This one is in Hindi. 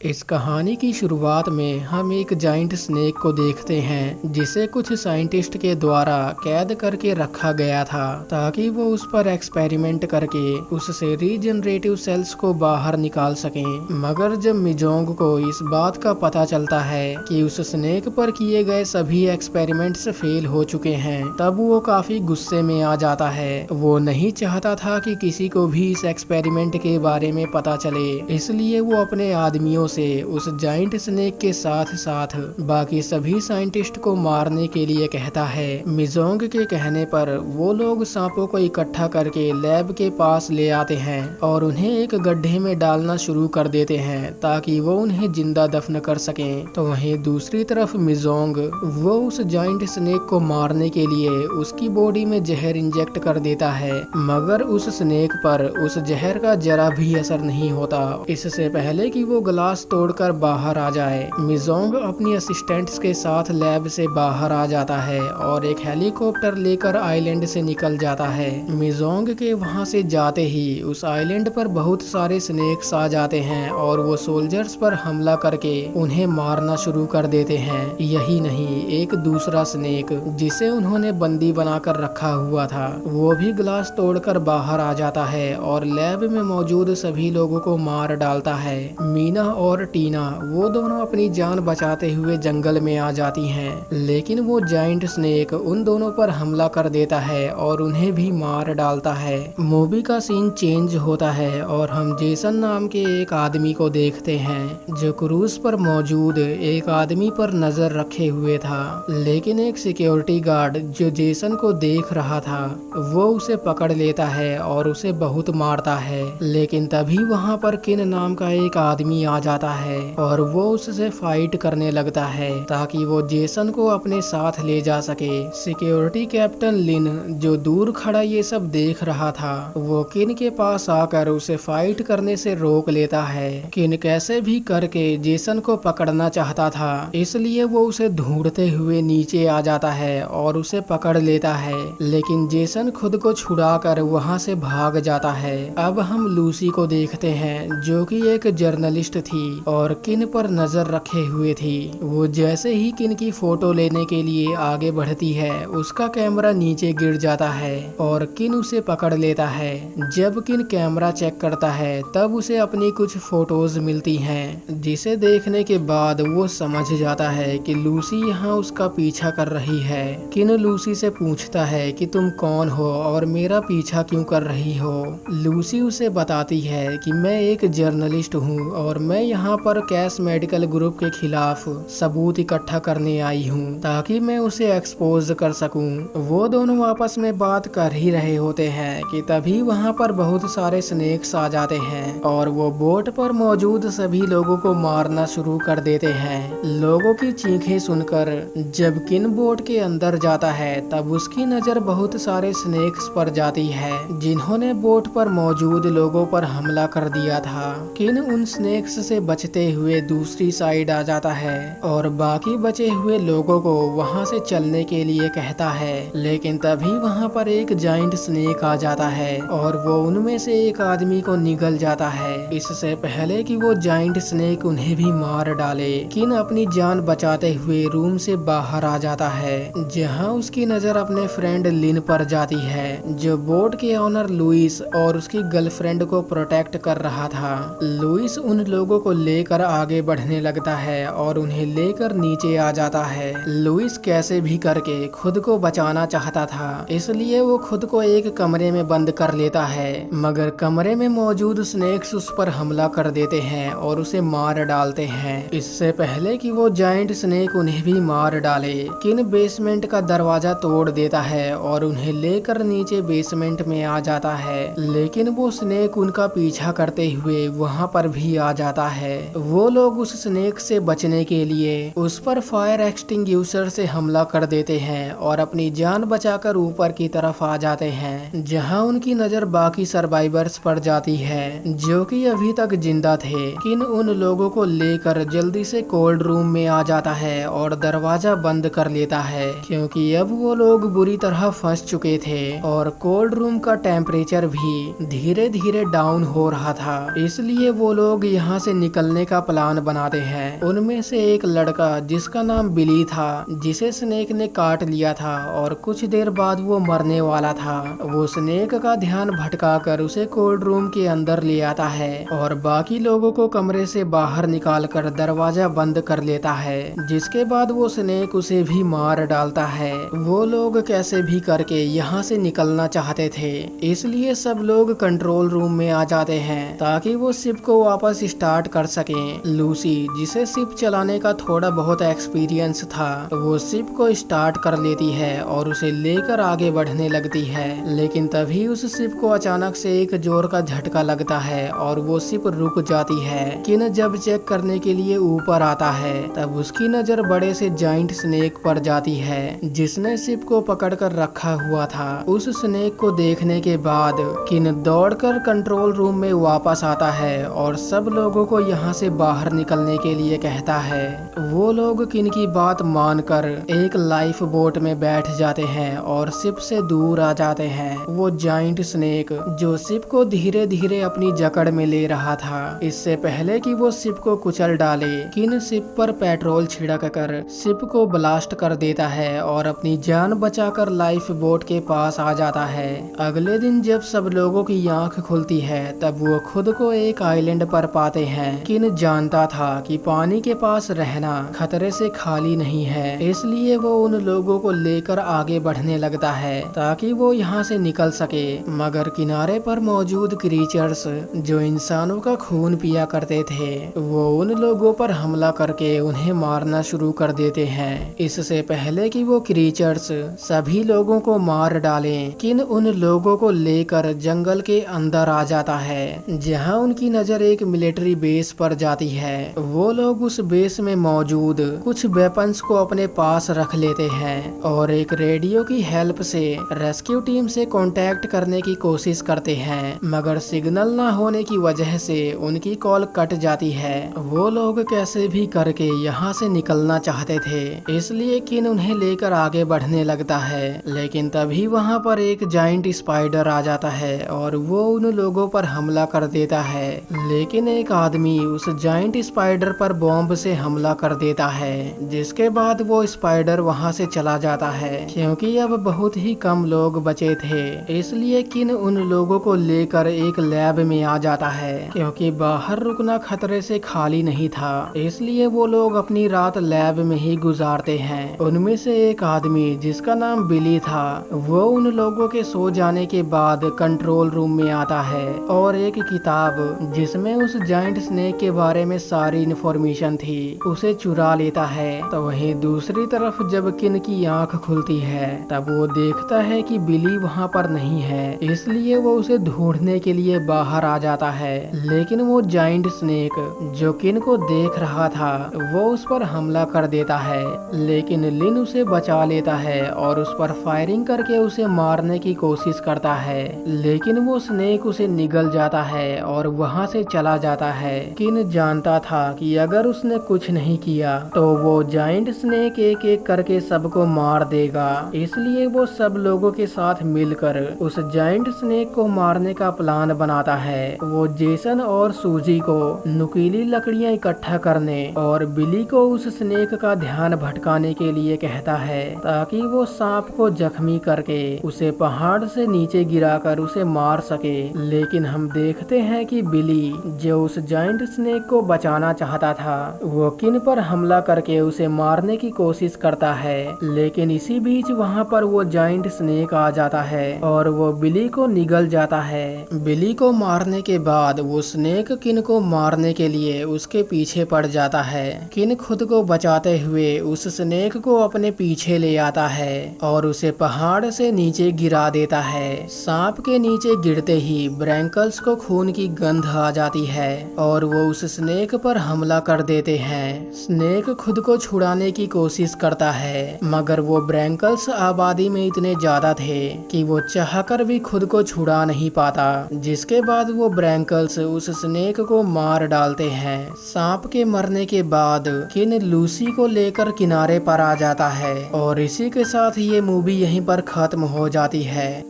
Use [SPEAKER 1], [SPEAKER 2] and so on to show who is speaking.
[SPEAKER 1] इस कहानी की शुरुआत में हम एक जाइंट स्नेक को देखते हैं जिसे कुछ साइंटिस्ट के द्वारा कैद करके रखा गया था ताकि वो उस पर एक्सपेरिमेंट करके उससे रीजनरेटिव सेल्स को बाहर निकाल सकें। मगर जब मिजोंग को इस बात का पता चलता है कि उस स्नेक पर किए गए सभी एक्सपेरिमेंट्स फेल हो चुके हैं, तब वो काफी गुस्से में आ जाता है। वो नहीं चाहता था कि किसी को भी इस एक्सपेरिमेंट के बारे में पता चले, इसलिए वो अपने आदमियों से उस जाइंट स्नेक के साथ साथ बाकी सभी साइंटिस्ट को मारने के लिए कहता है। मिजोंग के कहने पर वो लोग सांपों को इकट्ठा करके लैब के पास ले आते हैं और उन्हें एक गड्ढे में डालना शुरू कर देते हैं ताकि वो उन्हें जिंदा दफन कर सकें। तो वहीं दूसरी तरफ मिजोंग वो उस जाइंट स्नेक को मारने के लिए उसकी बॉडी में जहर इंजेक्ट कर देता है, मगर उस स्नेक पर उस जहर का जरा भी असर नहीं होता। इससे पहले कि वो ग्लास तोड़कर बाहर आ जाए, मिजोंग अपनी असिस्टेंट्स के साथ लैब से बाहर आ जाता है और एक हेलीकॉप्टर लेकर आइलैंड से निकल जाता है। मिजोंग के वहां से जाते ही उस आइलैंड पर बहुत सारे स्नेक्स आ जाते हैं और वो सोल्जर्स पर हमला करके उन्हें मारना शुरू कर देते हैं। यही नहीं, एक दूसरा स्नेक जिसे उन्होंने बंदी बनाकर रखा हुआ था वो भी ग्लास तोड़कर बाहर आ जाता है और लैब में मौजूद सभी लोगों को मार डालता है। मीना और टीना वो दोनों अपनी जान बचाते हुए जंगल में आ जाती हैं, लेकिन वो जाइंट स्नेक उन दोनों पर हमला कर देता है और उन्हें भी मार डालता है। मूवी का सीन चेंज होता है और हम जेसन नाम के एक आदमी को देखते हैं जो क्रूज पर मौजूद एक आदमी पर नजर रखे हुए था, लेकिन एक सिक्योरिटी गार्ड जो जेसन को देख रहा था वो उसे पकड़ लेता है और उसे बहुत मारता है। लेकिन तभी वहाँ पर किन नाम का एक आदमी आ जाता है और वो उससे फाइट करने लगता है ताकि वो जेसन को अपने साथ ले जा सके। सिक्योरिटी कैप्टन लिन जो दूर खड़ा ये सब देख रहा था वो किन के पास आकर उसे फाइट करने से रोक लेता है। किन कैसे भी करके जेसन को पकड़ना चाहता था, इसलिए वो उसे ढूंढते हुए नीचे आ जाता है और उसे पकड़ लेता है, लेकिन जेसन खुद को छुड़ाकर वहां से भाग जाता है। अब हम लूसी को देखते हैं जो कि एक जर्नलिस्ट थी और किन पर नजर रखे हुए थी। वो जैसे ही किन की फोटो लेने के लिए आगे बढ़ती है उसका कैमरा नीचे गिर जाता है और किन उसे पकड़ लेता है। जब किन कैमरा चेक करता है तब उसे अपनी कुछ फोटोज मिलती हैं, जिसे देखने के बाद वो समझ जाता है कि लूसी यहाँ उसका पीछा कर रही है। किन लूसी से पूछता है कि तुम कौन हो और मेरा पीछा क्यों कर रही हो। लूसी उसे बताती है कि मैं एक जर्नलिस्ट हूँ और मैं यहाँ पर कैश मेडिकल ग्रुप के खिलाफ सबूत इकट्ठा करने आई हूँ ताकि मैं उसे एक्सपोज कर सकूं। वो दोनों आपस में बात कर ही रहे होते हैं कि तभी वहाँ पर बहुत सारे स्नेक्स आ जाते हैं और वो बोट पर मौजूद सभी लोगों को मारना शुरू कर देते हैं। लोगों की चीखें सुनकर जब किन बोट के अंदर जाता है तब उसकी नजर बहुत सारे स्नेक्स पर जाती है जिन्होंने बोट पर मौजूद लोगों पर हमला कर दिया था। किन उन स्नेक्स से बचते हुए दूसरी साइड आ जाता है और बाकी बचे हुए लोगों को वहां से चलने के लिए कहता है, लेकिन तभी वहां पर एक जाइंट स्नेक आ जाता है और वो उनमें से एक आदमी को निगल जाता है। इससे पहले कि वो जाइंट स्नेक उन्हें भी मार डाले, किन अपनी जान बचाते हुए रूम से बाहर आ जाता है जहां उसकी नजर अपने फ्रेंड लिन पर जाती है जो बोट के ऑनर लुइस और उसकी गर्लफ्रेंड को प्रोटेक्ट कर रहा था। लुइस उन लोगों को लेकर आगे बढ़ने लगता है और उन्हें लेकर नीचे आ जाता है। लुइस कैसे भी करके खुद को बचाना चाहता था, इसलिए वो खुद को एक कमरे में बंद कर लेता है, मगर कमरे में मौजूद स्नेक्स उस पर हमला कर देते हैं और उसे मार डालते हैं। इससे पहले कि वो जाइंट स्नेक उन्हें भी मार डाले, किन बेसमेंट का दरवाजा तोड़ देता है और उन्हें लेकर नीचे बेसमेंट में आ जाता है, लेकिन वो स्नेक उनका पीछा करते हुए वहाँ पर भी आ जाता है। वो लोग उस स्नेक से बचने के लिए उस पर फायर एक्सटिंग्विशर से हमला कर देते हैं और अपनी जान बचाकर ऊपर की तरफ आ जाते हैं जहां उनकी नजर बाकी सर्वाइवर्स पर जाती है जो कि अभी तक जिंदा थे। किन उन लोगों को लेकर जल्दी से कोल्ड रूम में आ जाता है और दरवाजा बंद कर लेता है क्योंकि अब वो लोग बुरी तरह फंस चुके थे और कोल्ड रूम का टेम्परेचर भी धीरे धीरे डाउन हो रहा था, इसलिए वो लोग यहाँ से निकलने का प्लान बनाते हैं। उनमें से एक लड़का जिसका नाम बिली था, जिसे स्नेक ने काट लिया था और कुछ देर बाद वो मरने वाला था, वो स्नेक का ध्यान भटकाकर उसे कोल्ड रूम के अंदर ले आता है और बाकी लोगों को कमरे से बाहर निकालकर दरवाजा बंद कर लेता है, जिसके बाद वो स्नेक उसे भी मार डालता है। वो लोग कैसे भी करके यहाँ से निकलना चाहते थे, इसलिए सब लोग कंट्रोल रूम में आ जाते हैं ताकि वो शिप को वापस स्टार्ट कर सकें। लूसी, जिसे शिप चलाने का थोड़ा बहुत एक्सपीरियंस था, वो शिप को स्टार्ट कर लेती है और उसे लेकर आगे बढ़ने लगती है, लेकिन तभी उस शिप को अचानक से एक जोर का झटका लगता है और वो शिप रुक जाती है। किन जब चेक करने के लिए ऊपर आता है तब उसकी नजर बड़े से जाइंट स्नेक पर जाती है जिसने शिप को पकड़कर रखा हुआ था। उस स्नेक को देखने के बाद किन दौड़कर कंट्रोल रूम में वापस आता है और सब लोगों को यहाँ से बाहर निकलने के लिए कहता है। वो लोग किन की बात मानकर एक लाइफ बोट में बैठ जाते हैं और शिप से दूर आ जाते हैं। वो जाइंट स्नेक जो शिप को धीरे धीरे अपनी जकड़ में ले रहा था, इससे पहले कि वो शिप को कुचल डाले, किन शिप पर पेट्रोल छिड़क कर शिप को ब्लास्ट कर देता है और अपनी जान बचाकर लाइफ बोट के पास आ जाता है। अगले दिन जब सब लोगों की आंख खुलती है तब वो खुद को एक आइलैंड पर पाते हैं। किन जानता था कि पानी के पास रहना खतरे से खाली नहीं है, इसलिए वो उन लोगों को लेकर आगे बढ़ने लगता है ताकि वो यहाँ से निकल सके। मगर किनारे पर मौजूद क्रीचर्स जो इंसानों का खून पिया करते थे, वो उन लोगों पर हमला करके उन्हें मारना शुरू कर देते हैं। इससे पहले कि वो क्रीचर्स सभी लोगों को मार डालें, किन उन लोगों को लेकर जंगल के अंदर आ जाता है जहां उनकी नजर एक मिलिट्री बेस पर जाती है। वो लोग उस बेस में मौजूद कुछ वेपन्स को अपने पास रख लेते हैं और एक रेडियो की हेल्प से रेस्क्यू टीम से कांटेक्ट करने की कोशिश करते हैं, मगर सिग्नल ना होने की वजह से उनकी कॉल कट जाती है। वो लोग कैसे भी करके यहाँ से निकलना चाहते थे, इसलिए किन उन्हें लेकर आगे बढ़ने लगता है, लेकिन तभी वहाँ पर एक जाइंट स्पाइडर आ जाता है और वो उन लोगों पर हमला कर देता है। लेकिन एक आदमी उस जाइंट स्पाइडर पर बॉम्ब से हमला कर देता है, जिसके बाद वो स्पाइडर वहाँ से चला जाता है। क्योंकि अब बहुत ही कम लोग बचे थे, इसलिए किन उन लोगों को लेकर एक लैब में आ जाता है। क्योंकि बाहर रुकना खतरे से खाली नहीं था, इसलिए वो लोग अपनी रात लैब में ही गुजारते हैं। उनमें से एक आदमी जिसका नाम बिली था, वो उन लोगों के सो जाने के बाद कंट्रोल रूम में आता है और एक किताब जिसमें उस जाइंट स्नेक के बारे में सारी इन्फॉर्मेशन थी उसे चुरा लेता है। तो वहीं दूसरी तरफ जब किन की आंख खुलती है तब वो देखता है कि बिली वहाँ पर नहीं है, इसलिए वो उसे ढूंढने के लिए बाहर आ जाता है। लेकिन वो जाइंट स्नेक जो किन को देख रहा था वो उस पर हमला कर देता है, लेकिन लिन उसे बचा लेता है और उस पर फायरिंग करके उसे मारने की कोशिश करता है, लेकिन वो स्नेक उसे निगल जाता है और वहाँ से चला जाता है। किन जानता था कि अगर उसने कुछ नहीं किया तो वो जाइंट स्नेक एक एक करके सबको मार देगा, इसलिए वो सब लोगों के साथ मिलकर उस जाइंट स्नेक को मारने का प्लान बनाता है। वो जेसन और सूजी को नुकीली लकड़ियां इकट्ठा करने और बिली को उस स्नेक का ध्यान भटकाने के लिए कहता है ताकि वो सांप को जख्मी करके उसे पहाड़ से नीचे गिराकर उसे मार सके। लेकिन हम देखते हैं कि बिली जो उस जाइंट स्नेक को बचाना चाहता था, वो किन पर हमला करके उसे मारने की कोशिश करता है, लेकिन इसी बीच वहाँ पर वो जाइंट स्नेक आ जाता है और वो बिली को निगल जाता है। बिली को मारने के बाद वो स्नेक किन को मारने के लिए उसके पीछे पड़ जाता है। किन खुद को बचाते हुए उस स्नेक को अपने पीछे ले आता है और उसे पहाड़ से नीचे गिरा देता है। सांप के नीचे गिरते ही ब्रैंकल्स को खून की गंध आ जाती है और वो उस स्नेक पर हमला कर देते हैं। स्नेक खुद को छुड़ाने की कोशिश करता है, मगर वो ब्रैंकल्स आबादी में इतने ज्यादा थे कि वो चाहकर भी खुद को छुड़ा नहीं पाता, जिसके बाद वो ब्रैंकल्स उस स्नेक को मार डालते हैं। सांप के मरने के बाद किन लूसी को लेकर किनारे पर आ जाता है और इसी के साथ ये मूवी यहीं पर खत्म हो जाती है।